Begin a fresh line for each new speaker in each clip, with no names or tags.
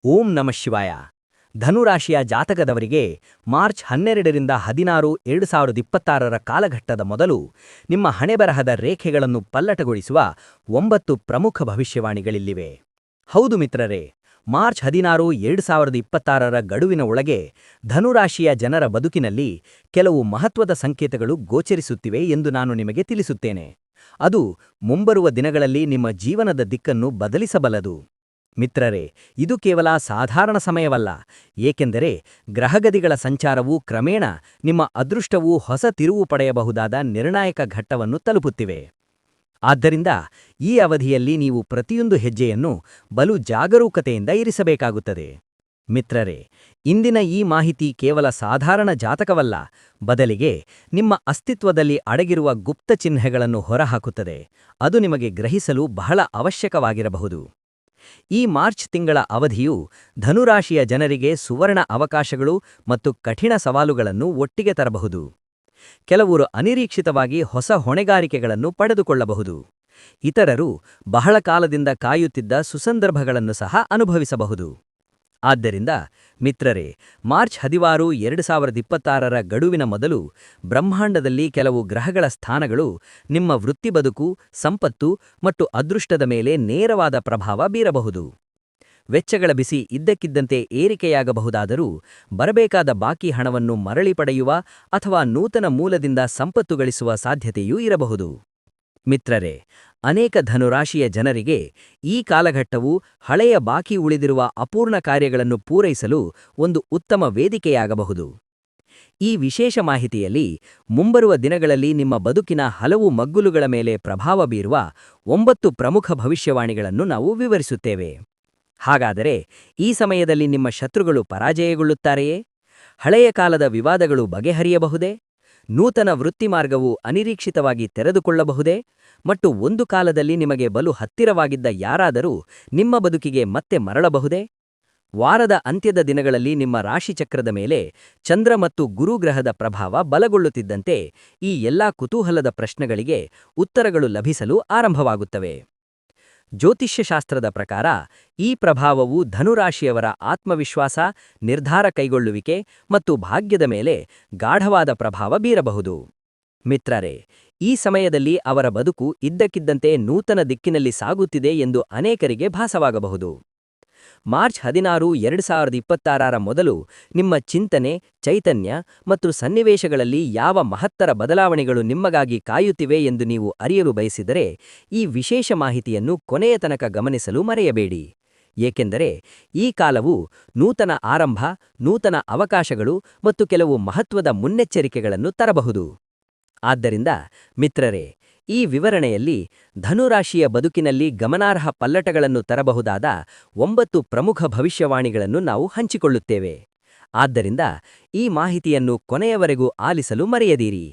ಓಂ ನಮಃ ಶಿವಾಯ. ಧನುರಾಶಿಯ ಜಾತಕದವರಿಗೆ ಮಾರ್ಚ್ 12ರಿಂದ 16, 2026ರ ಕಾಲಘಟ್ಟದ ಮೊದಲು ನಿಮ್ಮ ಹಣೆಬರಹದ ರೇಖೆಗಳನ್ನು ಪಲ್ಲಟಗೊಳಿಸುವ 9 ಪ್ರಮುಖ ಭವಿಷ್ಯವಾಣಿಗಳಿಲ್ಲಿವೆ. ಹೌದು ಮಿತ್ರರೇ, ಮಾರ್ಚ್ 16, 2026ರ ಗಡುವಿನ ಒಳಗೆ ಧನುರಾಶಿಯ ಜನರ ಬದುಕಿನಲ್ಲಿ ಕೆಲವು ಮಹತ್ವದ ಸಂಕೇತಗಳು ಗೋಚರಿಸುತ್ತಿವೆ ಎಂದು ನಾನು ನಿಮಗೆ ತಿಳಿಸುತ್ತೇನೆ. ಅದು ಮುಂಬರುವ ದಿನಗಳಲ್ಲಿ ನಿಮ್ಮ ಜೀವನದ ದಿಕ್ಕನ್ನು ಬದಲಿಸಬಲ್ಲದು. ಮಿತ್ರರೇ, ಇದು ಕೇವಲ ಸಾಧಾರಣ ಸಮಯವಲ್ಲ, ಏಕೆಂದರೆ ಗ್ರಹಗತಿಗಳ ಸಂಚಾರವು ಕ್ರಮೇಣ ನಿಮ್ಮ ಅದೃಷ್ಟವು ಹೊಸ ತಿರುವು ಪಡೆಯಬಹುದಾದ ನಿರ್ಣಾಯಕ ಘಟ್ಟವನ್ನು ತಲುಪುತ್ತಿವೆ. ಆದ್ದರಿಂದ ಈ ಅವಧಿಯಲ್ಲಿ ನೀವು ಪ್ರತಿಯೊಂದು ಹೆಜ್ಜೆಯನ್ನು ಬಲು ಜಾಗರೂಕತೆಯಿಂದ ಇರಿಸಬೇಕಾಗುತ್ತದೆ. ಮಿತ್ರರೇ, ಇಂದಿನ ಈ ಮಾಹಿತಿ ಕೇವಲ ಸಾಧಾರಣ ಜಾತಕವಲ್ಲ, ಬದಲಿಗೆ ನಿಮ್ಮ ಅಸ್ತಿತ್ವದಲ್ಲಿ ಅಡಗಿರುವ ಗುಪ್ತ ಚಿಹ್ನೆಗಳನ್ನು ಹೊರಹಾಕುತ್ತದೆ. ಅದು ನಿಮಗೆ ಗ್ರಹಿಸಲು ಬಹಳ ಅವಶ್ಯಕವಾಗಿರಬಹುದು. ಈ ಮಾರ್ಚ್ ತಿಂಗಳ ಅವಧಿಯು ಧನುರಾಶಿಯ ಜನರಿಗೆ ಸುವರ್ಣ ಅವಕಾಶಗಳು ಮತ್ತು ಕಠಿಣ ಸವಾಲುಗಳನ್ನು ಒಟ್ಟಿಗೆ ತರಬಹುದು. ಕೆಲವರು ಅನಿರೀಕ್ಷಿತವಾಗಿ ಹೊಸ ಹೊಣೆಗಾರಿಕೆಗಳನ್ನು ಪಡೆದುಕೊಳ್ಳಬಹುದು. ಇತರರು ಬಹಳ ಕಾಲದಿಂದ ಕಾಯುತ್ತಿದ್ದ ಸುಸಂದರ್ಭಗಳನ್ನು ಸಹ ಅನುಭವಿಸಬಹುದು. ಆದ್ದರಿಂದ ಮಿತ್ರರೇ, ಮಾರ್ಚ್ 16, 2026ರ ಗಡುವಿನ ಮೊದಲು ಬ್ರಹ್ಮಾಂಡದಲ್ಲಿ ಕೆಲವು ಗ್ರಹಗಳ ಸ್ಥಾನಗಳು ನಿಮ್ಮ ವೃತ್ತಿ ಬದುಕು, ಸಂಪತ್ತು ಮತ್ತು ಅದೃಷ್ಟದ ಮೇಲೆ ನೇರವಾದ ಪ್ರಭಾವ ಬೀರಬಹುದು. ವೆಚ್ಚಗಳ ಬಿಸಿ ಇದ್ದಕ್ಕಿದ್ದಂತೆ ಏರಿಕೆಯಾಗಬಹುದಾದರೂ, ಬರಬೇಕಾದ ಬಾಕಿ ಹಣವನ್ನು ಮರಳಿ ಪಡೆಯುವ ಅಥವಾ ನೂತನ ಮೂಲದಿಂದ ಸಂಪತ್ತು ಗಳಿಸುವ ಸಾಧ್ಯತೆಯೂ ಇರಬಹುದು. ಮಿತ್ರರೇ, ಅನೇಕ ಧನುರಾಶಿಯ ಜನರಿಗೆ ಈ ಕಾಲಘಟ್ಟವು ಹಳೆಯ ಬಾಕಿ ಉಳಿದಿರುವ ಅಪೂರ್ಣ ಕಾರ್ಯಗಳನ್ನು ಪೂರೈಸಲು ಒಂದು ಉತ್ತಮ ವೇದಿಕೆಯಾಗಬಹುದು. ಈ ವಿಶೇಷ ಮಾಹಿತಿಯಲ್ಲಿ ಮುಂಬರುವ ದಿನಗಳಲ್ಲಿ ನಿಮ್ಮ ಬದುಕಿನ ಹಲವು ಮಗ್ಗುಲುಗಳ ಮೇಲೆ ಪ್ರಭಾವ ಬೀರುವ 9 ಪ್ರಮುಖ ಭವಿಷ್ಯವಾಣಿಗಳನ್ನು ನಾವು ವಿವರಿಸುತ್ತೇವೆ. ಹಾಗಾದರೆ ಈ ಸಮಯದಲ್ಲಿ ನಿಮ್ಮ ಶತ್ರುಗಳು ಪರಾಜಯಗೊಳ್ಳುತ್ತಾರೆಯೇ? ಹಳೆಯ ಕಾಲದ ವಿವಾದಗಳು ಬಗೆಹರಿಯಬಹುದೇ? ನೂತನ ವೃತ್ತಿಮಾರ್ಗವು ಅನಿರೀಕ್ಷಿತವಾಗಿ ತೆರೆದುಕೊಳ್ಳಬಹುದೇ? ಮತ್ತು ಒಂದು ಕಾಲದಲ್ಲಿ ನಿಮಗೆ ಬಲು ಹತ್ತಿರವಾಗಿದ್ದ ಯಾರಾದರೂ ನಿಮ್ಮ ಬದುಕಿಗೆ ಮತ್ತೆ ಮರಳಬಹುದೇ? ವಾರದ ಅಂತ್ಯದ ದಿನಗಳಲ್ಲಿ ನಿಮ್ಮ ರಾಶಿಚಕ್ರದ ಮೇಲೆ ಚಂದ್ರ ಮತ್ತು ಗುರುಗ್ರಹದ ಪ್ರಭಾವ ಬಲಗೊಳ್ಳುತ್ತಿದ್ದಂತೆ ಈ ಎಲ್ಲಾ ಕುತೂಹಲದ ಪ್ರಶ್ನೆಗಳಿಗೆ ಉತ್ತರಗಳು ಲಭಿಸಲು ಆರಂಭವಾಗುತ್ತವೆ. ಜ್ಯೋತಿಷ್ಯಶಾಸ್ತ್ರದ ಪ್ರಕಾರ ಈ ಪ್ರಭಾವವು ಧನುರಾಶಿಯವರ ಆತ್ಮವಿಶ್ವಾಸ, ನಿರ್ಧಾರ ಕೈಗೊಳ್ಳುವಿಕೆ ಮತ್ತು ಭಾಗ್ಯದ ಮೇಲೆ ಗಾಢವಾದ ಪ್ರಭಾವ ಬೀರಬಹುದು. ಮಿತ್ರರೇ, ಈ ಸಮಯದಲ್ಲಿ ಅವರ ಬದುಕು ಇದ್ದಕ್ಕಿದ್ದಂತೆ ನೂತನ ದಿಕ್ಕಿನಲ್ಲಿ ಸಾಗುತ್ತಿದೆ ಎಂದು ಅನೇಕರಿಗೆ ಭಾಸವಾಗಬಹುದು. ಮಾರ್ಚ್ 16, 2026ರ ಮೊದಲು ನಿಮ್ಮ ಚಿಂತನೆ, ಚೈತನ್ಯ ಮತ್ತು ಸನ್ನಿವೇಶಗಳಲ್ಲಿ ಯಾವ ಮಹತ್ತರ ಬದಲಾವಣೆಗಳು ನಿಮಗಾಗಿ ಕಾಯುತ್ತಿವೆ ಎಂದು ನೀವು ಅರಿಯಲು ಬಯಸಿದರೆ ಈ ವಿಶೇಷ ಮಾಹಿತಿಯನ್ನು ಕೊನೆಯ ತನಕ ಗಮನಿಸಲು ಮರೆಯಬೇಡಿ. ಏಕೆಂದರೆ ಈ ಕಾಲವು ನೂತನ ಆರಂಭ, ನೂತನ ಅವಕಾಶಗಳು ಮತ್ತು ಕೆಲವು ಮಹತ್ವದ ಮುನ್ನೆಚ್ಚರಿಕೆಗಳನ್ನು ತರಬಹುದು. ಆದ್ದರಿಂದ ಮಿತ್ರರೇ, ಈ ವಿವರಣೆಯಲ್ಲಿ ಧನುರಾಶಿಯ ಬದುಕಿನಲ್ಲಿ ಗಮನಾರ್ಹ ಪಲ್ಲಟಗಳನ್ನು ತರಬಹುದಾದ 9 ಪ್ರಮುಖ ಭವಿಷ್ಯವಾಣಿಗಳನ್ನು ನಾವು ಹಂಚಿಕೊಳ್ಳುತ್ತೇವೆ. ಆದ್ದರಿಂದ ಈ ಮಾಹಿತಿಯನ್ನು ಕೊನೆಯವರೆಗೂ ಆಲಿಸಲು ಮರೆಯದಿರಿ,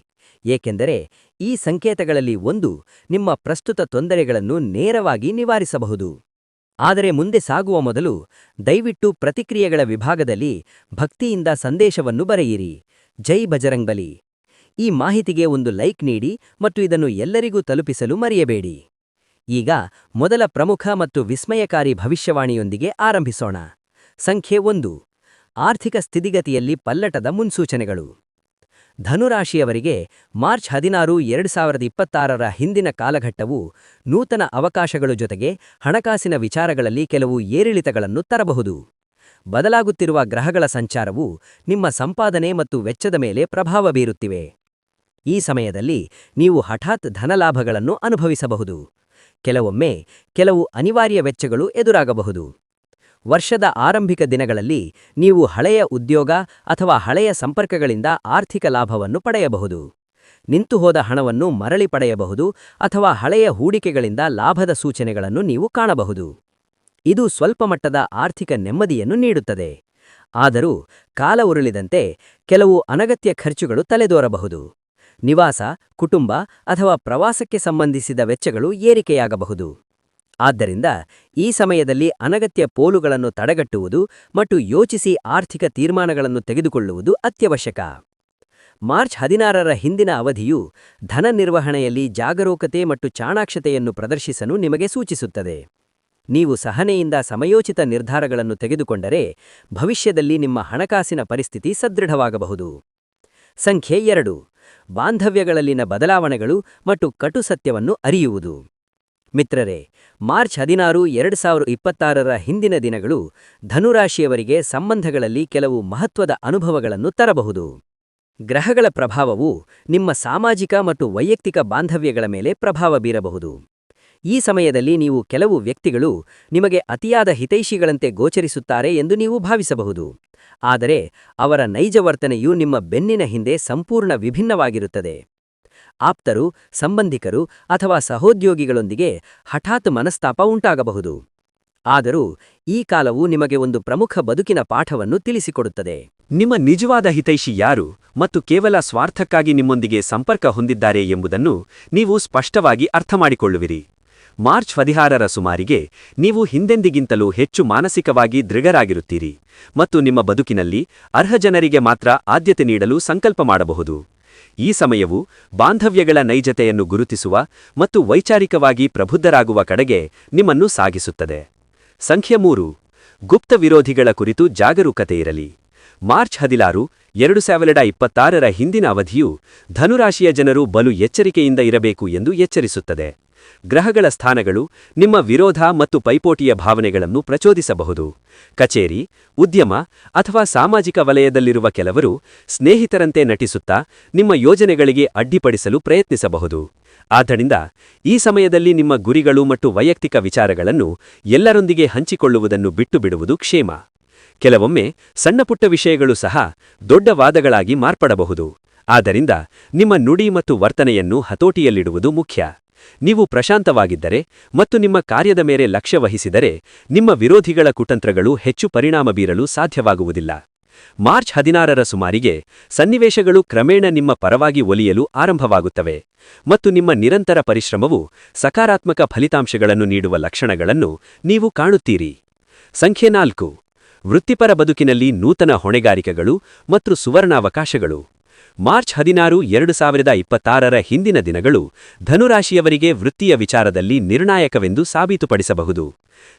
ಏಕೆಂದರೆ ಈ ಸಂಕೇತಗಳಲ್ಲಿ ಒಂದು ನಿಮ್ಮ ಪ್ರಸ್ತುತ ತೊಂದರೆಗಳನ್ನು ನೇರವಾಗಿ ನಿವಾರಿಸಬಹುದು. ಆದರೆ ಮುಂದೆ ಸಾಗುವ ಮೊದಲು ದಯವಿಟ್ಟು ಪ್ರತಿಕ್ರಿಯೆಗಳ ವಿಭಾಗದಲ್ಲಿ ಭಕ್ತಿಯಿಂದ ಸಂದೇಶವನ್ನು ಬರೆಯಿರಿ. ಜೈ ಬಜರಂಗ್ಬಲಿ. ಈ ಮಾಹಿತಿಗೆ ಒಂದು ಲೈಕ್ ನೀಡಿ ಮತ್ತು ಇದನ್ನು ಎಲ್ಲರಿಗೂ ತಲುಪಿಸಲು ಮರೆಯಬೇಡಿ. ಈಗ ಮೊದಲ ಪ್ರಮುಖ ಮತ್ತು ವಿಸ್ಮಯಕಾರಿ ಭವಿಷ್ಯವಾಣಿಯೊಂದಿಗೆ ಆರಂಭಿಸೋಣ. ಸಂಖ್ಯೆ 1. ಆರ್ಥಿಕ ಸ್ಥಿತಿಗತಿಯಲ್ಲಿ ಪಲ್ಲಟದ ಮುನ್ಸೂಚನೆಗಳು. ಧನುರಾಶಿಯವರಿಗೆ ಮಾರ್ಚ್ 16, 2026ರ ಹಿಂದಿನ ಕಾಲಘಟ್ಟವು ನೂತನ ಅವಕಾಶಗಳ ಜೊತೆಗೆ ಹಣಕಾಸಿನ ವಿಚಾರಗಳಲ್ಲಿ ಕೆಲವು ಏರಿಳಿತಗಳನ್ನು ತರಬಹುದು. ಬದಲಾಗುತ್ತಿರುವ ಗ್ರಹಗಳ ಸಂಚಾರವು ನಿಮ್ಮ ಸಂಪಾದನೆ ಮತ್ತು ವೆಚ್ಚದ ಮೇಲೆ ಪ್ರಭಾವ ಬೀರುತ್ತಿವೆ. ಈ ಸಮಯದಲ್ಲಿ ನೀವು ಹಠಾತ್ ಧನಲಾಭಗಳನ್ನು ಅನುಭವಿಸಬಹುದು. ಕೆಲವೊಮ್ಮೆ ಕೆಲವು ಅನಿವಾರ್ಯ ವೆಚ್ಚಗಳು ಎದುರಾಗಬಹುದು. ವರ್ಷದ ಆರಂಭಿಕ ದಿನಗಳಲ್ಲಿ ನೀವು ಹಳೆಯ ಉದ್ಯೋಗ ಅಥವಾ ಹಳೆಯ ಸಂಪರ್ಕಗಳಿಂದ ಆರ್ಥಿಕ ಲಾಭವನ್ನು ಪಡೆಯಬಹುದು. ನಿಂತುಹೋದ ಹಣವನ್ನು ಮರಳಿ ಪಡೆಯಬಹುದು ಅಥವಾ ಹಳೆಯ ಹೂಡಿಕೆಗಳಿಂದ ಲಾಭದ ಸೂಚನೆಗಳನ್ನು ನೀವು ಕಾಣಬಹುದು. ಇದು ಸ್ವಲ್ಪ ಮಟ್ಟದ ಆರ್ಥಿಕ ನೆಮ್ಮದಿಯನ್ನು ನೀಡುತ್ತದೆ. ಆದರೂ ಕಾಲ ಉರುಳಿದಂತೆ ಕೆಲವು ಅನಗತ್ಯ ಖರ್ಚುಗಳು ತಲೆದೋರಬಹುದು. ನಿವಾಸ, ಕುಟುಂಬ ಅಥವಾ ಪ್ರವಾಸಕ್ಕೆ ಸಂಬಂಧಿಸಿದ ವೆಚ್ಚಗಳು ಏರಿಕೆಯಾಗಬಹುದು. ಆದ್ದರಿಂದ ಈ ಸಮಯದಲ್ಲಿ ಅನಗತ್ಯ ಪೋಲುಗಳನ್ನು ತಡೆಗಟ್ಟುವುದು ಮತ್ತು ಯೋಚಿಸಿ ಆರ್ಥಿಕ ತೀರ್ಮಾನಗಳನ್ನು ತೆಗೆದುಕೊಳ್ಳುವುದು ಅತ್ಯವಶ್ಯಕ. ಮಾರ್ಚ್ 16ರ ಹಿಂದಿನ ಅವಧಿಯು ಧನ ನಿರ್ವಹಣೆಯಲ್ಲಿ ಜಾಗರೂಕತೆ ಮತ್ತು ಚಾಣಾಕ್ಷತೆಯನ್ನು ಪ್ರದರ್ಶಿಸಲು ನಿಮಗೆ ಸೂಚಿಸುತ್ತದೆ. ನೀವು ಸಹನೆಯಿಂದ ಸಮಯೋಚಿತ ನಿರ್ಧಾರಗಳನ್ನು ತೆಗೆದುಕೊಂಡರೆ ಭವಿಷ್ಯದಲ್ಲಿ ನಿಮ್ಮ ಹಣಕಾಸಿನ ಪರಿಸ್ಥಿತಿ ಸದೃಢವಾಗಬಹುದು. ಸಂಖ್ಯೆ 2. ಬಾಂಧವ್ಯಗಳಲ್ಲಿನ ಬದಲಾವಣೆಗಳು ಮತ್ತು ಕಟು ಸತ್ಯವನ್ನು ಅರಿಯುವುದು. ಮಿತ್ರರೇ, ಮಾರ್ಚ್ 16, 2026ರ ಹಿಂದಿನ ದಿನಗಳು ಧನುರಾಶಿಯವರಿಗೆ ಸಂಬಂಧಗಳಲ್ಲಿ ಕೆಲವು ಮಹತ್ವದ ಅನುಭವಗಳನ್ನು ತರಬಹುದು. ಗ್ರಹಗಳ ಪ್ರಭಾವವು ನಿಮ್ಮ ಸಾಮಾಜಿಕ ಮತ್ತು ವೈಯಕ್ತಿಕ ಬಾಂಧವ್ಯಗಳ ಮೇಲೆ ಪ್ರಭಾವ ಬೀರಬಹುದು. ಈ ಸಮಯದಲ್ಲಿ ನೀವು ಕೆಲವು ವ್ಯಕ್ತಿಗಳು ನಿಮಗೆ ಅತಿಯಾದ ಹಿತೈಷಿಗಳಂತೆ ಗೋಚರಿಸುತ್ತಾರೆ ಎಂದು ನೀವು ಭಾವಿಸಬಹುದು. ಆದರೆ ಅವರ ನೈಜ ವರ್ತನೆಯು ನಿಮ್ಮ ಬೆನ್ನಿನ ಹಿಂದೆ ಸಂಪೂರ್ಣ ವಿಭಿನ್ನವಾಗಿರುತ್ತದೆ. ಆಪ್ತರು, ಸಂಬಂಧಿಕರು ಅಥವಾ ಸಹೋದ್ಯೋಗಿಗಳೊಂದಿಗೆ ಹಠಾತ್ ಮನಸ್ತಾಪ ಉಂಟಾಗಬಹುದು. ಆದರೂ ಈ ಕಾಲವು ನಿಮಗೆ ಒಂದು ಪ್ರಮುಖ ಬದುಕಿನ ಪಾಠವನ್ನು ತಿಳಿಸಿಕೊಡುತ್ತದೆ.
ನಿಮ್ಮ ನಿಜವಾದ ಹಿತೈಷಿ ಯಾರು ಮತ್ತು ಕೇವಲ ಸ್ವಾರ್ಥಕ್ಕಾಗಿ ನಿಮ್ಮೊಂದಿಗೆ ಸಂಪರ್ಕ ಹೊಂದಿದ್ದಾರೆ ಎಂಬುದನ್ನು ನೀವು ಸ್ಪಷ್ಟವಾಗಿ ಅರ್ಥಮಾಡಿಕೊಳ್ಳುವಿರಿ. ಮಾರ್ಚ್ 16ರ ಸುಮಾರಿಗೆ ನೀವು ಹಿಂದೆಂದಿಗಿಂತಲೂ ಹೆಚ್ಚು ಮಾನಸಿಕವಾಗಿ ದೃಢರಾಗಿರುತ್ತೀರಿ ಮತ್ತು ನಿಮ್ಮ ಬದುಕಿನಲ್ಲಿ ಅರ್ಹ ಜನರಿಗೆ ಮಾತ್ರ ಆದ್ಯತೆ ನೀಡಲು ಸಂಕಲ್ಪ ಮಾಡಬಹುದು. ಈ ಸಮಯವು ಬಾಂಧವ್ಯಗಳ ನೈಜತೆಯನ್ನು ಗುರುತಿಸುವ ಮತ್ತು ವೈಚಾರಿಕವಾಗಿ ಪ್ರಬುದ್ಧರಾಗುವ ಕಡೆಗೆ ನಿಮ್ಮನ್ನು ಸಾಗಿಸುತ್ತದೆ. ಸಂಖ್ಯೆ 3. ಗುಪ್ತ ವಿರೋಧಿಗಳ ಕುರಿತು ಜಾಗರೂಕತೆಯಿರಲಿ. ಮಾರ್ಚ್ 16, 2026ರ ಹಿಂದಿನ ಅವಧಿಯು ಧನುರಾಶಿಯ ಜನರು ಬಲು ಎಚ್ಚರಿಕೆಯಿಂದ ಇರಬೇಕು ಎಂದು ಎಚ್ಚರಿಸುತ್ತದೆ. ಗ್ರಹಗಳ ಸ್ಥಾನಗಳು ನಿಮ್ಮ ವಿರೋಧ ಮತ್ತು ಪೈಪೋಟಿಯ ಭಾವನೆಗಳನ್ನು ಪ್ರಚೋದಿಸಬಹುದು. ಕಚೇರಿ, ಉದ್ಯಮ ಅಥವಾ ಸಾಮಾಜಿಕ ವಲಯದಲ್ಲಿರುವ ಕೆಲವರು ಸ್ನೇಹಿತರಂತೆ ನಟಿಸುತ್ತಾ ನಿಮ್ಮ ಯೋಜನೆಗಳಿಗೆ ಅಡ್ಡಿಪಡಿಸಲು ಪ್ರಯತ್ನಿಸಬಹುದು. ಆದ್ದರಿಂದ ಈ ಸಮಯದಲ್ಲಿ ನಿಮ್ಮ ಗುರಿಗಳು ಮತ್ತು ವೈಯಕ್ತಿಕ ವಿಚಾರಗಳನ್ನು ಎಲ್ಲರೊಂದಿಗೆ ಹಂಚಿಕೊಳ್ಳುವುದನ್ನು ಬಿಟ್ಟುಬಿಡುವುದು ಕ್ಷೇಮ. ಕೆಲವೊಮ್ಮೆ ಸಣ್ಣಪುಟ್ಟ ವಿಷಯಗಳು ಸಹ ದೊಡ್ಡ ವಾದಗಳಾಗಿ ಮಾರ್ಪಡಬಹುದು. ಆದ್ದರಿಂದ ನಿಮ್ಮ ನುಡಿ ಮತ್ತು ವರ್ತನೆಯನ್ನು ಹತೋಟಿಯಲ್ಲಿಡುವುದು ಮುಖ್ಯ. ನೀವು ಪ್ರಶಾಂತವಾಗಿದ್ದರೆ ಮತ್ತು ನಿಮ್ಮ ಕಾರ್ಯದ ಮೇಲೆ ಲಕ್ಷ್ಯ ವಹಿಸಿದರೆ ನಿಮ್ಮ ವಿರೋಧಿಗಳ ಕುತಂತ್ರಗಳು ಹೆಚ್ಚು ಪರಿಣಾಮ ಬೀರಲು ಸಾಧ್ಯವಾಗುವುದಿಲ್ಲ. ಮಾರ್ಚ್ 16ರ ಸುಮಾರಿಗೆ ಸನ್ನಿವೇಶಗಳು ಕ್ರಮೇಣ ನಿಮ್ಮ ಪರವಾಗಿ ಒಲಿಯಲು ಆರಂಭವಾಗುತ್ತವೆ ಮತ್ತು ನಿಮ್ಮ ನಿರಂತರ ಪರಿಶ್ರಮವು ಸಕಾರಾತ್ಮಕ ಫಲಿತಾಂಶಗಳನ್ನು ನೀಡುವ ಲಕ್ಷಣಗಳನ್ನು ನೀವು ಕಾಣುತ್ತೀರಿ. ಸಂಖ್ಯೆ 4. ವೃತ್ತಿಪರ ಬದುಕಿನಲ್ಲಿ ನೂತನ ಹೊಣೆಗಾರಿಕೆಗಳು ಮತ್ತು ಸುವರ್ಣಾವಕಾಶಗಳು. ಮಾರ್ಚ್ 16, 2026ರ ಹಿಂದಿನ ದಿನಗಳು ಧನುರಾಶಿಯವರಿಗೆ ವೃತ್ತಿಯ ವಿಚಾರದಲ್ಲಿ ನಿರ್ಣಾಯಕವೆಂದು ಸಾಬೀತುಪಡಿಸಬಹುದು.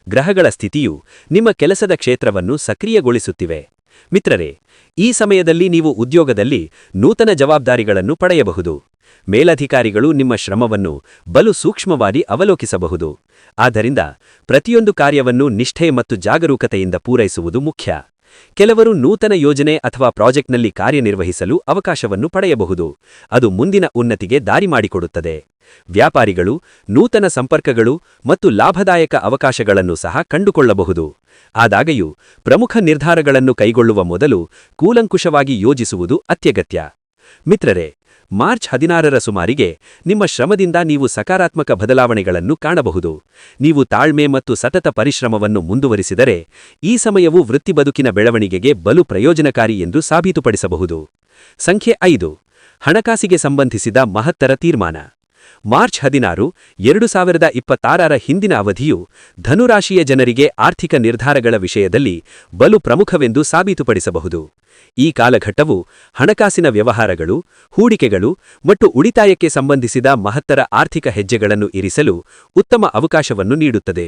ಗ್ರಹಗಳ ಸ್ಥಿತಿಯು ನಿಮ್ಮ ಕೆಲಸದ ಕ್ಷೇತ್ರವನ್ನು ಸಕ್ರಿಯಗೊಳಿಸುತ್ತಿವೆ. ಮಿತ್ರರೇ, ಈ ಸಮಯದಲ್ಲಿ ನೀವು ಉದ್ಯೋಗದಲ್ಲಿ ನೂತನ ಜವಾಬ್ದಾರಿಗಳನ್ನು ಪಡೆಯಬಹುದು. ಮೇಲಧಿಕಾರಿಗಳು ನಿಮ್ಮ ಶ್ರಮವನ್ನು ಬಲು ಸೂಕ್ಷ್ಮವಾಗಿ ಅವಲೋಕಿಸಬಹುದು. ಆದ್ದರಿಂದ ಪ್ರತಿಯೊಂದು ಕಾರ್ಯವನ್ನು ನಿಷ್ಠೆ ಮತ್ತು ಜಾಗರೂಕತೆಯಿಂದ ಪೂರೈಸುವುದು ಮುಖ್ಯ. ಕೆಲವರು ನೂತನ ಯೋಜನೆ ಅಥವಾ ಪ್ರಾಜೆಕ್ಟ್ನಲ್ಲಿ ಕಾರ್ಯನಿರ್ವಹಿಸಲು ಅವಕಾಶವನ್ನು ಪಡೆಯಬಹುದು. ಅದು ಮುಂದಿನ ಉನ್ನತಿಗೆ ದಾರಿ ಮಾಡಿಕೊಡುತ್ತದೆ. ವ್ಯಾಪಾರಿಗಳು ನೂತನ ಸಂಪರ್ಕಗಳು ಮತ್ತು ಲಾಭದಾಯಕ ಅವಕಾಶಗಳನ್ನು ಸಹ ಕಂಡುಕೊಳ್ಳಬಹುದು. ಆದಾಗ್ಯೂ ಪ್ರಮುಖ ನಿರ್ಧಾರಗಳನ್ನು ಕೈಗೊಳ್ಳುವ ಮೊದಲು ಕೂಲಂಕುಷವಾಗಿ ಯೋಜಿಸುವುದು ಅತ್ಯಗತ್ಯ. ಮಿತ್ರರೇ, ಮಾರ್ಚ್ 16ರ ಸುಮಾರಿಗೆ ನಿಮ್ಮ ಶ್ರಮದಿಂದ ನೀವು ಸಕಾರಾತ್ಮಕ ಬದಲಾವಣೆಗಳನ್ನು ಕಾಣಬಹುದು. ನೀವು ತಾಳ್ಮೆ ಮತ್ತು ಸತತ ಪರಿಶ್ರಮವನ್ನು ಮುಂದುವರಿಸಿದರೆ ಈ ಸಮಯವು ವೃತ್ತಿಬದುಕಿನ ಬೆಳವಣಿಗೆಗೆ ಬಲು ಪ್ರಯೋಜನಕಾರಿ ಎಂದು ಸಾಬೀತುಪಡಿಸಬಹುದು. ಸಂಖ್ಯೆ 5. ಹಣಕಾಸಿಗೆ ಸಂಬಂಧಿಸಿದ ಮಹತ್ತರ ತೀರ್ಮಾನ. ಮಾರ್ಚ್ 16, 2026ರ ಹಿಂದಿನ ಅವಧಿಯು ಧನುರಾಶಿಯ ಜನರಿಗೆ ಆರ್ಥಿಕ ನಿರ್ಧಾರಗಳ ವಿಷಯದಲ್ಲಿ ಬಲು ಪ್ರಮುಖವೆಂದು ಸಾಬೀತುಪಡಿಸಬಹುದು. ಈ ಕಾಲಘಟ್ಟವು ಹಣಕಾಸಿನ ವ್ಯವಹಾರಗಳು, ಹೂಡಿಕೆಗಳು ಮತ್ತು ಉಳಿತಾಯಕ್ಕೆ ಸಂಬಂಧಿಸಿದ ಮಹತ್ತರ ಆರ್ಥಿಕ ಹೆಜ್ಜೆಗಳನ್ನು ಇರಿಸಲು ಉತ್ತಮ ಅವಕಾಶವನ್ನು ನೀಡುತ್ತದೆ.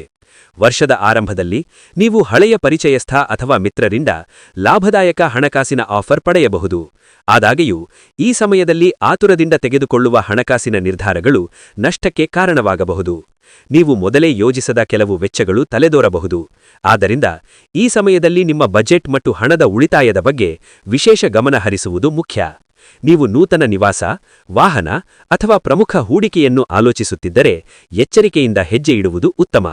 ವರ್ಷದ ಆರಂಭದಲ್ಲಿ ನೀವು ಹಳೆಯ ಪರಿಚಯಸ್ಥ ಅಥವಾ ಮಿತ್ರರಿಂದ ಲಾಭದಾಯಕ ಹಣಕಾಸಿನ ಆಫರ್ ಪಡೆಯಬಹುದು. ಆದಾಗ್ಯೂ ಈ ಸಮಯದಲ್ಲಿ ಆತುರದಿಂದ ತೆಗೆದುಕೊಳ್ಳುವ ಹಣಕಾಸಿನ ನಿರ್ಧಾರಗಳು ನಷ್ಟಕ್ಕೆ ಕಾರಣವಾಗಬಹುದು. ನೀವು ಮೊದಲೇ ಯೋಜಿಸದ ಕೆಲವು ವೆಚ್ಚಗಳು ತಲೆದೋರಬಹುದು. ಆದ್ದರಿಂದ ಈ ಸಮಯದಲ್ಲಿ ನಿಮ್ಮ ಬಜೆಟ್ ಮತ್ತು ಹಣದ ಉಳಿತಾಯದ ಬಗ್ಗೆ ವಿಶೇಷ ಗಮನ ಹರಿಸುವುದು ಮುಖ್ಯ. ನೀವು ನೂತನ ನಿವಾಸ, ವಾಹನ ಅಥವಾ ಪ್ರಮುಖ ಹೂಡಿಕೆಯನ್ನು ಆಲೋಚಿಸುತ್ತಿದ್ದರೆ ಎಚ್ಚರಿಕೆಯಿಂದ ಹೆಜ್ಜೆ ಇಡುವುದು ಉತ್ತಮ.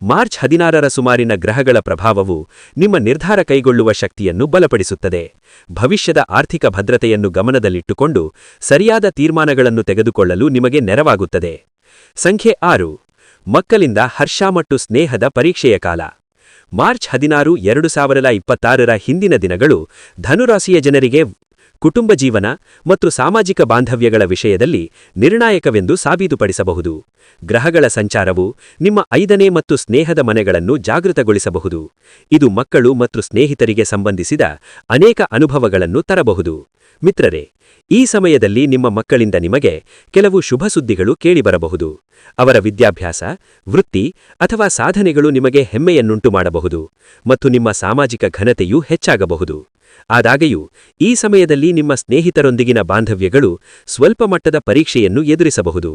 ಮಾರ್ಚ್ 16ರ ಸುಮಾರಿನ ಗ್ರಹಗಳ ಪ್ರಭಾವವು ನಿಮ್ಮ ನಿರ್ಧಾರ ಕೈಗೊಳ್ಳುವ ಶಕ್ತಿಯನ್ನು ಬಲಪಡಿಸುತ್ತದೆ. ಭವಿಷ್ಯದ ಆರ್ಥಿಕ ಭದ್ರತೆಯನ್ನು ಗಮನದಲ್ಲಿಟ್ಟುಕೊಂಡು ಸರಿಯಾದ ತೀರ್ಮಾನಗಳನ್ನು ತೆಗೆದುಕೊಳ್ಳಲು ನಿಮಗೆ ನೆರವಾಗುತ್ತದೆ. ಸಂಖ್ಯೆ 6. ಮಕ್ಕಳಿಂದ ಹರ್ಷ ಮತ್ತು ಸ್ನೇಹದ ಪರೀಕ್ಷೆಯ ಕಾಲ. ಮಾರ್ಚ್ 16, 2026ರ ಹಿಂದಿನ ದಿನಗಳು ಧನುರಾಶಿಯ ಜನರಿಗೆ ಕುಟುಂಬ ಜೀವನ ಮತ್ತು ಸಾಮಾಜಿಕ ಬಾಂಧವ್ಯಗಳ ವಿಷಯದಲ್ಲಿ ನಿರ್ಣಾಯಕವೆಂದು ಸಾಬೀತುಪಡಿಸಬಹುದು. ಗ್ರಹಗಳ ಸಂಚಾರವು ನಿಮ್ಮ 5ನೇ ಮತ್ತು ಸ್ನೇಹದ ಮನೆಗಳನ್ನು ಜಾಗೃತಗೊಳಿಸಬಹುದು. ಇದು ಮಕ್ಕಳು ಮತ್ತು ಸ್ನೇಹಿತರಿಗೆ ಸಂಬಂಧಿಸಿದ ಅನೇಕ ಅನುಭವಗಳನ್ನು ತರಬಹುದು. ಮಿತ್ರರೇ, ಈ ಸಮಯದಲ್ಲಿ ನಿಮ್ಮ ಮಕ್ಕಳಿಂದ ನಿಮಗೆ ಕೆಲವು ಶುಭ ಸುದ್ದಿಗಳು ಕೇಳಿಬರಬಹುದು. ಅವರ ವಿದ್ಯಾಭ್ಯಾಸ, ವೃತ್ತಿ ಅಥವಾ ಸಾಧನೆಗಳು ನಿಮಗೆ ಹೆಮ್ಮೆಯನ್ನುಂಟು ಮಾಡಬಹುದು ಮತ್ತು ನಿಮ್ಮ ಸಾಮಾಜಿಕ ಘನತೆಯೂ ಹೆಚ್ಚಾಗಬಹುದು. ಆದಾಗ್ಯೂ ಈ ಸಮಯದಲ್ಲಿ ನಿಮ್ಮ ಸ್ನೇಹಿತರೊಂದಿಗಿನ ಬಾಂಧವ್ಯಗಳು ಸ್ವಲ್ಪ ಮಟ್ಟದ ಪರೀಕ್ಷೆಯನ್ನು ಎದುರಿಸಬಹುದು.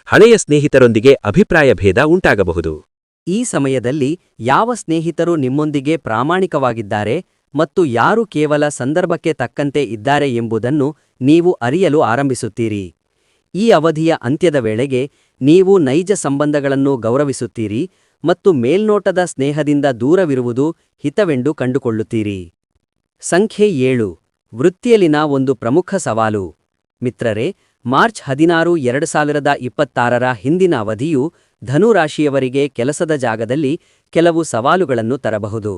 ಹಳೆಯ ಸ್ನೇಹಿತರೊಂದಿಗೆ ಅಭಿಪ್ರಾಯ ಭೇದ ಉಂಟಾಗಬಹುದು.
ಈ ಸಮಯದಲ್ಲಿ ಯಾವ ಸ್ನೇಹಿತರು ನಿಮ್ಮೊಂದಿಗೆ ಪ್ರಾಮಾಣಿಕವಾಗಿದ್ದಾರೆ ಮತ್ತು ಯಾರು ಕೇವಲ ಸಂದರ್ಭಕ್ಕೆ ತಕ್ಕಂತೆ ಇದ್ದಾರೆ ಎಂಬುದನ್ನು ನೀವು ಅರಿಯಲು ಆರಂಭಿಸುತ್ತೀರಿ. ಈ ಅವಧಿಯ ಅಂತ್ಯದ ವೇಳೆಗೆ ನೀವು ನೈಜ ಸಂಬಂಧಗಳನ್ನು ಗೌರವಿಸುತ್ತೀರಿ ಮತ್ತು ಮೇಲ್ನೋಟದ ಸ್ನೇಹದಿಂದ ದೂರವಿರುವುದು ಹಿತವೆಂದು ಕಂಡುಕೊಳ್ಳುತ್ತೀರಿ. ಸಂಖ್ಯೆ 7. ವೃತ್ತಿಯಲ್ಲಿನ ಒಂದು ಪ್ರಮುಖ ಸವಾಲು. ಮಿತ್ರರೇ, ಮಾರ್ಚ್ 16, 2026ರ ಹಿಂದಿನ ಅವಧಿಯು ಧನು ರಾಶಿಯವರಿಗೆ ಕೆಲಸದ ಜಾಗದಲ್ಲಿ ಕೆಲವು ಸವಾಲುಗಳನ್ನು ತರಬಹುದು.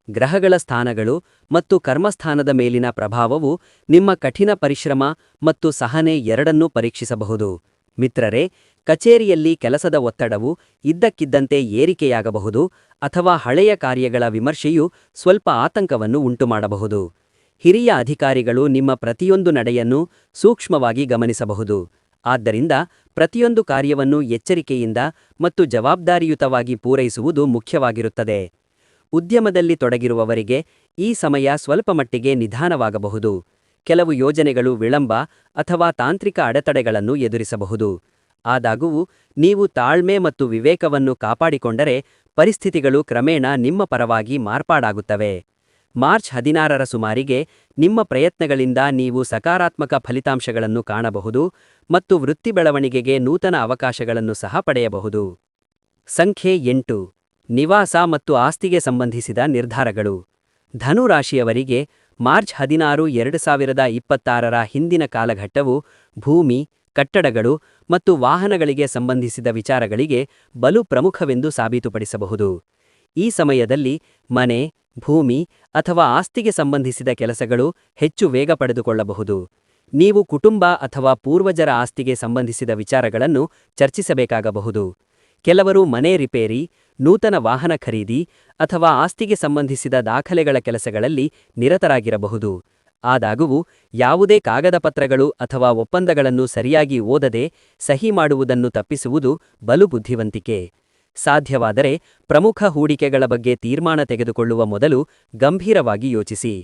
ಗ್ರಹಗಳ ಸ್ಥಾನಗಳು ಮತ್ತು ಕರ್ಮಸ್ಥಾನದ ಮೇಲಿನ ಪ್ರಭಾವವು ನಿಮ್ಮ ಕಠಿಣ ಪರಿಶ್ರಮ ಮತ್ತು ಸಹನೆ ಎರಡನ್ನೂ ಪರೀಕ್ಷಿಸಬಹುದು. ಮಿತ್ರರೇ, ಕಚೇರಿಯಲ್ಲಿ ಕೆಲಸದ ಒತ್ತಡವು ಇದ್ದಕ್ಕಿದ್ದಂತೆ ಏರಿಕೆಯಾಗಬಹುದು ಅಥವಾ ಹಳೆಯ ಕಾರ್ಯಗಳ ವಿಮರ್ಶೆಯು ಸ್ವಲ್ಪ ಆತಂಕವನ್ನು ಉಂಟುಮಾಡಬಹುದು. ಹಿರಿಯ ಅಧಿಕಾರಿಗಳು ನಿಮ್ಮ ಪ್ರತಿಯೊಂದು ನಡೆಯನ್ನು ಸೂಕ್ಷ್ಮವಾಗಿ ಗಮನಿಸಬಹುದು. ಆದ್ದರಿಂದ ಪ್ರತಿಯೊಂದು ಕಾರ್ಯವನ್ನು ಎಚ್ಚರಿಕೆಯಿಂದ ಮತ್ತು ಜವಾಬ್ದಾರಿಯುತವಾಗಿ ಪೂರೈಸುವುದು ಮುಖ್ಯವಾಗಿರುತ್ತದೆ. ಉದ್ಯಮದಲ್ಲಿ ತೊಡಗಿರುವವರಿಗೆ ಈ ಸಮಯ ಸ್ವಲ್ಪಮಟ್ಟಿಗೆ ನಿಧಾನವಾಗಬಹುದು. ಕೆಲವು ಯೋಜನೆಗಳು ವಿಳಂಬ ಅಥವಾ ತಾಂತ್ರಿಕ ಅಡೆತಡೆಗಳನ್ನು ಎದುರಿಸಬಹುದು. ಆದಾಗ್ಯೂ ನೀವು ತಾಳ್ಮೆ ಮತ್ತು ವಿವೇಕವನ್ನು ಕಾಪಾಡಿಕೊಂಡರೆ ಪರಿಸ್ಥಿತಿಗಳು ಕ್ರಮೇಣ ನಿಮ್ಮ ಪರವಾಗಿ ಮಾರ್ಪಾಡಾಗುತ್ತವೆ. ಮಾರ್ಚ್ 16ರ ಸುಮಾರಿಗೆ ನಿಮ್ಮ ಪ್ರಯತ್ನಗಳಿಂದ ನೀವು ಸಕಾರಾತ್ಮಕ ಫಲಿತಾಂಶಗಳನ್ನು ಕಾಣಬಹುದು ಮತ್ತು ವೃತ್ತಿ ಬೆಳವಣಿಗೆಗೆ ನೂತನ ಅವಕಾಶಗಳನ್ನು ಸಹ ಪಡೆಯಬಹುದು. ಸಂಖ್ಯೆ 8. ನಿವಾಸ ಮತ್ತು ಆಸ್ತಿಗೆ ಸಂಬಂಧಿಸಿದ ನಿರ್ಧಾರಗಳು. ಧನು ರಾಶಿಯವರಿಗೆ ಮಾರ್ಚ್ 16, 2026ರ ಹಿಂದಿನ ಕಾಲಘಟ್ಟವು ಭೂಮಿ, ಕಟ್ಟಡಗಳು ಮತ್ತು ವಾಹನಗಳಿಗೆ ಸಂಬಂಧಿಸಿದ ವಿಚಾರಗಳಿಗೆ ಬಲು ಪ್ರಮುಖವೆಂದು ಸಾಬೀತುಪಡಿಸಬಹುದು. ಈ ಸಮಯದಲ್ಲಿ ಮನೆ, ಭೂಮಿ ಅಥವಾ ಆಸ್ತಿಗೆ ಸಂಬಂಧಿಸಿದ ಕೆಲಸಗಳು ಹೆಚ್ಚು ವೇಗ ಪಡೆದುಕೊಳ್ಳಬಹುದು. ನೀವು ಕುಟುಂಬ ಅಥವಾ ಪೂರ್ವಜರ ಆಸ್ತಿಗೆ ಸಂಬಂಧಿಸಿದ ವಿಚಾರಗಳನ್ನು ಚರ್ಚಿಸಬೇಕಾಗಬಹುದು. ಕೆಲವರು ಮನೆ ರಿಪೇರಿ, ನೂತನ ವಾಹನ ಖರೀದಿ ಅಥವಾ ಆಸ್ತಿಗೆ ಸಂಬಂಧಿಸಿದ ದಾಖಲೆಗಳ ಕೆಲಸಗಳಲ್ಲಿ ನಿರತರಾಗಿರಬಹುದು. ಆದಾಗ್ಯೂ ಯಾವುದೇ ಕಾಗದ ಪತ್ರಗಳು ಅಥವಾ ಒಪ್ಪಂದಗಳನ್ನು ಸರಿಯಾಗಿ ಓದದೆ ಸಹಿ ಮಾಡುವುದನ್ನು ತಪ್ಪಿಸುವುದು ಬಲು ಬುದ್ಧಿವಂತಿಕೆ. ಸಾಧ್ಯವಾದರೆ ಪ್ರಮುಖ ಹೂಡಿಕೆಗಳ ಬಗ್ಗೆ ತೀರ್ಮಾನ ತೆಗೆದುಕೊಳ್ಳುವ ಮೊದಲು ಗಂಭೀರವಾಗಿ ಯೋಚಿಸಿ.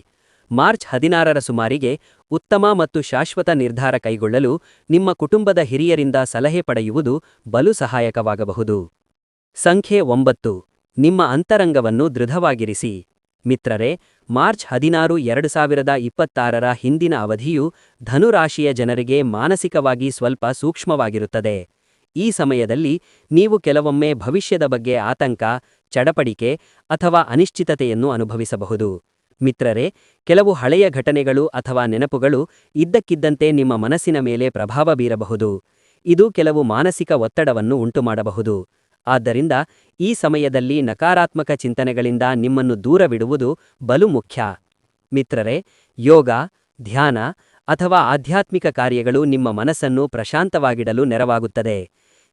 ಮಾರ್ಚ್ 16ರ ಸುಮಾರಿಗೆ ಉತ್ತಮ ಮತ್ತು ಶಾಶ್ವತ ನಿರ್ಧಾರ ಕೈಗೊಳ್ಳಲು ನಿಮ್ಮ ಕುಟುಂಬದ ಹಿರಿಯರಿಂದ ಸಲಹೆ ಪಡೆಯುವುದು ಬಲು ಸಹಾಯಕವಾಗಬಹುದು. ಸಂಖ್ಯೆ 9. ನಿಮ್ಮ ಅಂತರಂಗವನ್ನು ದೃಢವಾಗಿರಿಸಿ. ಮಿತ್ರರೇ, ಮಾರ್ಚ್ 16, 2026ರ ಹಿಂದಿನ ಅವಧಿಯು ಧನು ರಾಶಿಯ ಜನರಿಗೆ ಮಾನಸಿಕವಾಗಿ ಸ್ವಲ್ಪ ಸೂಕ್ಷ್ಮವಾಗಿರುತ್ತದೆ. ಈ ಸಮಯದಲ್ಲಿ ನೀವು ಕೆಲವೊಮ್ಮೆ ಭವಿಷ್ಯದ ಬಗ್ಗೆ ಆತಂಕ, ಚಡಪಡಿಕೆ ಅಥವಾ ಅನಿಶ್ಚಿತತೆಯನ್ನು ಅನುಭವಿಸಬಹುದು. ಮಿತ್ರರೇ, ಕೆಲವು ಹಳೆಯ ಘಟನೆಗಳು ಅಥವಾ ನೆನಪುಗಳು ಇದ್ದಕ್ಕಿದ್ದಂತೆ ನಿಮ್ಮ ಮನಸ್ಸಿನ ಮೇಲೆ ಪ್ರಭಾವ ಬೀರಬಹುದು. ಇದು ಕೆಲವು ಮಾನಸಿಕ ಒತ್ತಡವನ್ನು ಉಂಟುಮಾಡಬಹುದು. ಆದ್ದರಿಂದ ಈ ಸಮಯದಲ್ಲಿ ನಕಾರಾತ್ಮಕ ಚಿಂತನೆಗಳಿಂದ ನಿಮ್ಮನ್ನು ದೂರವಿಡುವುದು ಬಲು ಮುಖ್ಯ. ಮಿತ್ರರೇ, ಯೋಗ, ಧ್ಯಾನ ಅಥವಾ ಆಧ್ಯಾತ್ಮಿಕ ಕಾರ್ಯಗಳು ನಿಮ್ಮ ಮನಸ್ಸನ್ನು ಪ್ರಶಾಂತವಾಗಿಡಲು ನೆರವಾಗುತ್ತದೆ.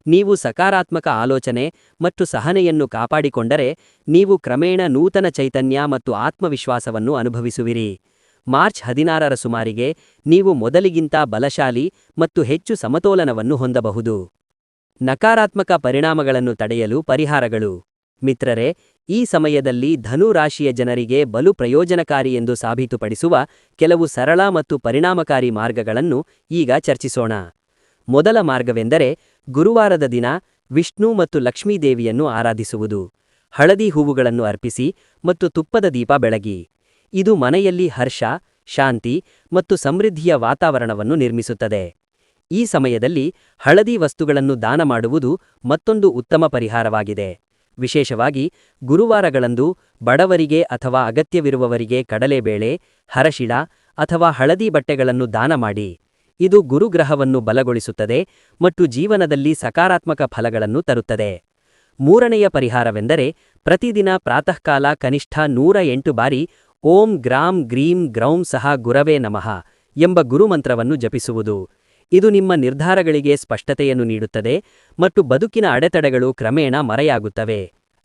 ನೀವು ಸಕಾರಾತ್ಮಕ ಆಲೋಚನೆ ಮತ್ತು ಸಹನೆಯನ್ನು ಕಾಪಾಡಿಕೊಂಡರೆ ನೀವು ಕ್ರಮೇಣ ನೂತನ ಚೈತನ್ಯ ಮತ್ತು ಆತ್ಮವಿಶ್ವಾಸವನ್ನು ಅನುಭವಿಸುವಿರಿ. ಮಾರ್ಚ್ 16ರ ಸುಮಾರಿಗೆ ನೀವು ಮೊದಲಿಗಿಂತ ಬಲಶಾಲಿ ಮತ್ತು ಹೆಚ್ಚು ಸಮತೋಲನವನ್ನು ಹೊಂದಬಹುದು. ನಕಾರಾತ್ಮಕ ಪರಿಣಾಮಗಳನ್ನು ತಡೆಯಲು ಪರಿಹಾರಗಳು. ಮಿತ್ರರೇ, ಈ ಸಮಯದಲ್ಲಿ ಧನು ರಾಶಿಯ ಜನರಿಗೆ ಬಲು ಪ್ರಯೋಜನಕಾರಿ ಎಂದು ಸಾಬೀತುಪಡಿಸುವ ಕೆಲವು ಸರಳ ಮತ್ತು ಪರಿಣಾಮಕಾರಿ ಮಾರ್ಗಗಳನ್ನು ಈಗ ಚರ್ಚಿಸೋಣ. ಮೊದಲ ಮಾರ್ಗವೆಂದರೆ ಗುರುವಾರದ ದಿನ ವಿಷ್ಣು ಮತ್ತು ಲಕ್ಷ್ಮೀದೇವಿಯನ್ನು ಆರಾಧಿಸುವುದು. ಹಳದಿ ಹೂವುಗಳನ್ನು ಅರ್ಪಿಸಿ ಮತ್ತು ತುಪ್ಪದ ದೀಪ ಬೆಳಗಿ. ಇದು ಮನೆಯಲ್ಲಿ ಹರ್ಷ, ಶಾಂತಿ ಮತ್ತು ಸಮೃದ್ಧಿಯ ವಾತಾವರಣವನ್ನು ನಿರ್ಮಿಸುತ್ತದೆ. ಈ ಸಮಯದಲ್ಲಿ ಹಳದಿ ವಸ್ತುಗಳನ್ನು ದಾನ ಮಾಡುವುದು ಮತ್ತೊಂದು ಉತ್ತಮ ಪರಿಹಾರವಾಗಿದೆ. ವಿಶೇಷವಾಗಿ ಗುರುವಾರಗಳಂದು ಬಡವರಿಗೆ ಅಥವಾ ಅಗತ್ಯವಿರುವವರಿಗೆ ಕಡಲೆಬೇಳೆ, ಹರಶಿಳ ಅಥವಾ ಹಳದಿ ಬಟ್ಟೆಗಳನ್ನು ದಾನ ಮಾಡಿ. ಇದು ಗುರುಗ್ರಹವನ್ನು ಬಲಗೊಳಿಸುತ್ತದೆ ಮತ್ತು ಜೀವನದಲ್ಲಿ ಸಕಾರಾತ್ಮಕ ಫಲಗಳನ್ನು ತರುತ್ತದೆ. ಮೂರನೆಯ ಪರಿಹಾರವೆಂದರೆ ಪ್ರತಿದಿನ ಪ್ರಾತಃಕಾಲ ಕನಿಷ್ಠ 108 ಬಾರಿ ಓಂ ಗ್ರಾಂ ಗ್ರೀಂ ಗ್ರೌಂ ಸಹ ಗುರವೇ ನಮಃ ಎಂಬ ಗುರುಮಂತ್ರವನ್ನು ಜಪಿಸುವುದು. ಇದು ನಿಮ್ಮ ನಿರ್ಧಾರಗಳಿಗೆ ಸ್ಪಷ್ಟತೆಯನ್ನು ನೀಡುತ್ತದೆ ಮತ್ತು ಬದುಕಿನ ಅಡೆತಡೆಗಳು ಕ್ರಮೇಣ ಮರೆಯಾಗುತ್ತವೆ.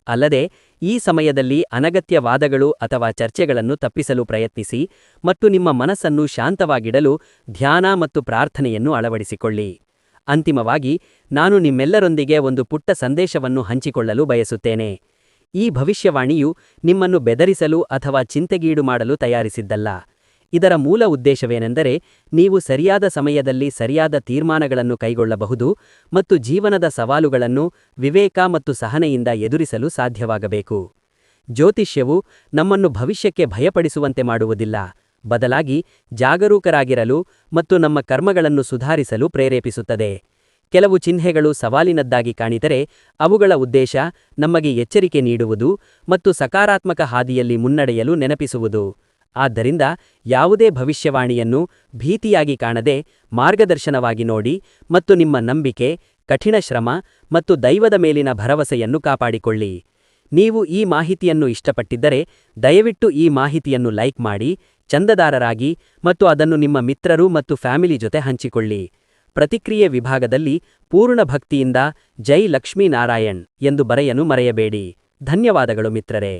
ಅಲ್ಲದೆ ಈ ಸಮಯದಲ್ಲಿ ಅನಗತ್ಯ ವಾದಗಳು ಅಥವಾ ಚರ್ಚೆಗಳನ್ನು ತಪ್ಪಿಸಲು ಪ್ರಯತ್ನಿಸಿ ಮತ್ತು ನಿಮ್ಮ ಮನಸ್ಸನ್ನು ಶಾಂತವಾಗಿಡಲು ಧ್ಯಾನ ಮತ್ತು ಪ್ರಾರ್ಥನೆಯನ್ನು ಅಳವಡಿಸಿಕೊಳ್ಳಿ. ಅಂತಿಮವಾಗಿ, ನಾನು ನಿಮ್ಮೆಲ್ಲರೊಂದಿಗೆ ಒಂದು ಪುಟ್ಟ ಸಂದೇಶವನ್ನು ಹಂಚಿಕೊಳ್ಳಲು ಬಯಸುತ್ತೇನೆ. ಈ ಭವಿಷ್ಯವಾಣಿಯು ನಿಮ್ಮನ್ನು ಬೆದರಿಸಲು ಅಥವಾ ಚಿಂತೆಗೀಡು ಮಾಡಲು ತಯಾರಿಸಿದ್ದಲ್ಲ. ಇದರ ಮೂಲ ಉದ್ದೇಶವೇನೆಂದರೆ ನೀವು ಸರಿಯಾದ ಸಮಯದಲ್ಲಿ ಸರಿಯಾದ ತೀರ್ಮಾನಗಳನ್ನು ಕೈಗೊಳ್ಳಬಹುದು ಮತ್ತು ಜೀವನದ ಸವಾಲುಗಳನ್ನು ವಿವೇಕ ಮತ್ತು ಸಹನೆಯಿಂದ ಎದುರಿಸಲು ಸಾಧ್ಯವಾಗಬೇಕು. ಜ್ಯೋತಿಷ್ಯವು ನಮ್ಮನ್ನು ಭವಿಷ್ಯಕ್ಕೆ ಭಯಪಡಿಸುವಂತೆ ಮಾಡುವುದಿಲ್ಲ, ಬದಲಾಗಿ ಜಾಗರೂಕರಾಗಿರಲು ಮತ್ತು ನಮ್ಮ ಕರ್ಮಗಳನ್ನು ಸುಧಾರಿಸಲು ಪ್ರೇರೇಪಿಸುತ್ತದೆ. ಕೆಲವು ಚಿಹ್ನೆಗಳು ಸವಾಲಿನದ್ದಾಗಿ ಕಾಣಿದರೆ ಅವುಗಳ ಉದ್ದೇಶ ನಮಗೆ ಎಚ್ಚರಿಕೆ ನೀಡುವುದು ಮತ್ತು ಸಕಾರಾತ್ಮಕ ಹಾದಿಯಲ್ಲಿ ಮುನ್ನಡೆಯಲು ನೆನಪಿಸುವುದು. ಆದ್ದರಿಂದ ಯಾವುದೇ ಭವಿಷ್ಯವಾಣಿಯನ್ನು ಭೀತಿಯಾಗಿ ಕಾಣದೆ ಮಾರ್ಗದರ್ಶನವಾಗಿ ನೋಡಿ ಮತ್ತು ನಿಮ್ಮ ನಂಬಿಕೆ, ಕಠಿಣ ಶ್ರಮ ಮತ್ತು ದೈವದ ಮೇಲಿನ ಭರವಸೆಯನ್ನು ಕಾಪಾಡಿಕೊಳ್ಳಿ. ನೀವು ಈ ಮಾಹಿತಿಯನ್ನು ಇಷ್ಟಪಟ್ಟಿದ್ದರೆ ದಯವಿಟ್ಟು ಈ ಮಾಹಿತಿಯನ್ನು ಲೈಕ್ ಮಾಡಿ, ಚಂದಾದಾರರಾಗಿ ಮತ್ತು ಅದನ್ನು ನಿಮ್ಮ ಮಿತ್ರರು ಮತ್ತು ಫ್ಯಾಮಿಲಿ ಜೊತೆ ಹಂಚಿಕೊಳ್ಳಿ. ಪ್ರತಿಕ್ರಿಯೆ ವಿಭಾಗದಲ್ಲಿ ಪೂರ್ಣ ಭಕ್ತಿಯಿಂದ ಜೈ ಲಕ್ಷ್ಮೀನಾರಾಯಣ್ ಎಂದು ಬರೆಯಲು ಮರೆಯಬೇಡಿ. ಧನ್ಯವಾದಗಳು ಮಿತ್ರರೇ.